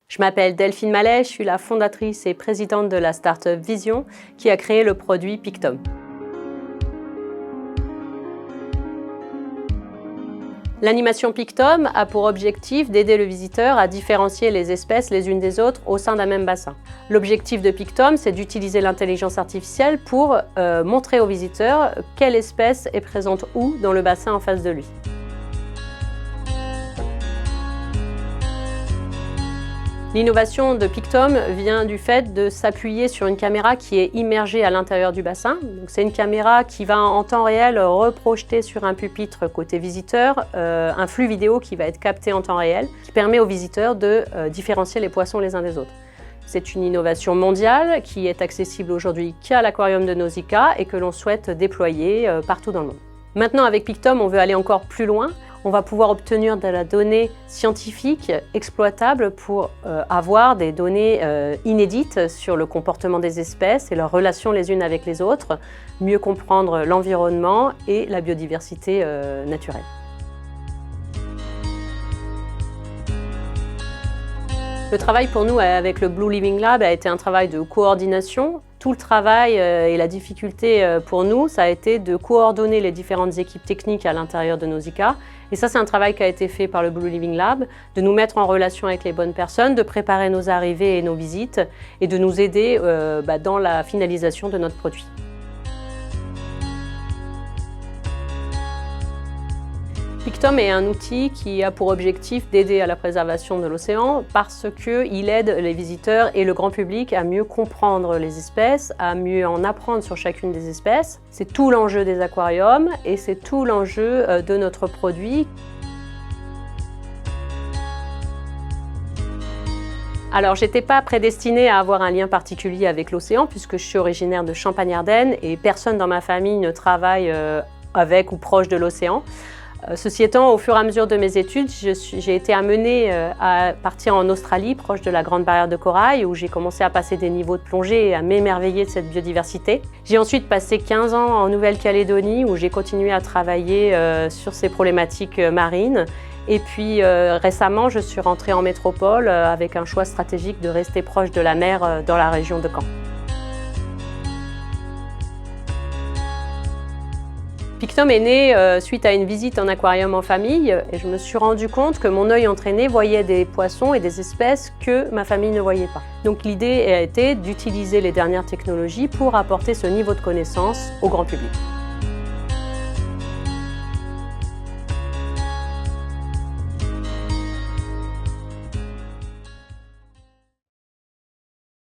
Je m'appelle Delphine Mallet, je suis la fondatrice et présidente de la start-up Vision qui a créé le produit Pictom. L'animation Pictom a pour objectif d'aider le visiteur à différencier les espèces les unes des autres au sein d'un même bassin. L'objectif de Pictom, c'est d'utiliser l'intelligence artificielle pour montrer au visiteur quelle espèce est présente où dans le bassin en face de lui. L'innovation de Pictom vient du fait de s'appuyer sur une caméra qui est immergée à l'intérieur du bassin. C'est une caméra qui va en temps réel reprojeter sur un pupitre côté visiteur un flux vidéo qui va être capté en temps réel, qui permet aux visiteurs de différencier les poissons les uns des autres. C'est une innovation mondiale qui est accessible aujourd'hui qu'à l'aquarium de Nausicaa et que l'on souhaite déployer partout dans le monde. Maintenant, avec Pictom, on veut aller encore plus loin. On va pouvoir obtenir de la donnée scientifique exploitable pour avoir des données inédites sur le comportement des espèces et leurs relations les unes avec les autres, mieux comprendre l'environnement et la biodiversité naturelle. Le travail pour nous avec le Blue Living Lab a été un travail de coordination. Tout le travail et la difficulté pour nous, ça a été de coordonner les différentes équipes techniques à l'intérieur de Nausicaa. Et ça, c'est un travail qui a été fait par le Blue Living Lab, de nous mettre en relation avec les bonnes personnes, de préparer nos arrivées et nos visites et de nous aider dans la finalisation de notre produit. Pictom est un outil qui a pour objectif d'aider à la préservation de l'océan parce qu'il aide les visiteurs et le grand public à mieux comprendre les espèces, à mieux en apprendre sur chacune des espèces. C'est tout l'enjeu des aquariums et c'est tout l'enjeu de notre produit. Alors, j'étais pas prédestinée à avoir un lien particulier avec l'océan puisque je suis originaire de Champagne-Ardenne et personne dans ma famille ne travaille avec ou proche de l'océan. Ceci étant, au fur et à mesure de mes études, j'ai été amenée à partir en Australie, proche de la Grande Barrière de Corail, où j'ai commencé à passer des niveaux de plongée et à m'émerveiller de cette biodiversité. J'ai ensuite passé 15 ans en Nouvelle-Calédonie, où j'ai continué à travailler sur ces problématiques marines. Et puis récemment, je suis rentrée en métropole avec un choix stratégique de rester proche de la mer dans la région de Caen. Pictom est né suite à une visite en aquarium en famille et je me suis rendu compte que mon œil entraîné voyait des poissons et des espèces que ma famille ne voyait pas. Donc l'idée a été d'utiliser les dernières technologies pour apporter ce niveau de connaissance au grand public.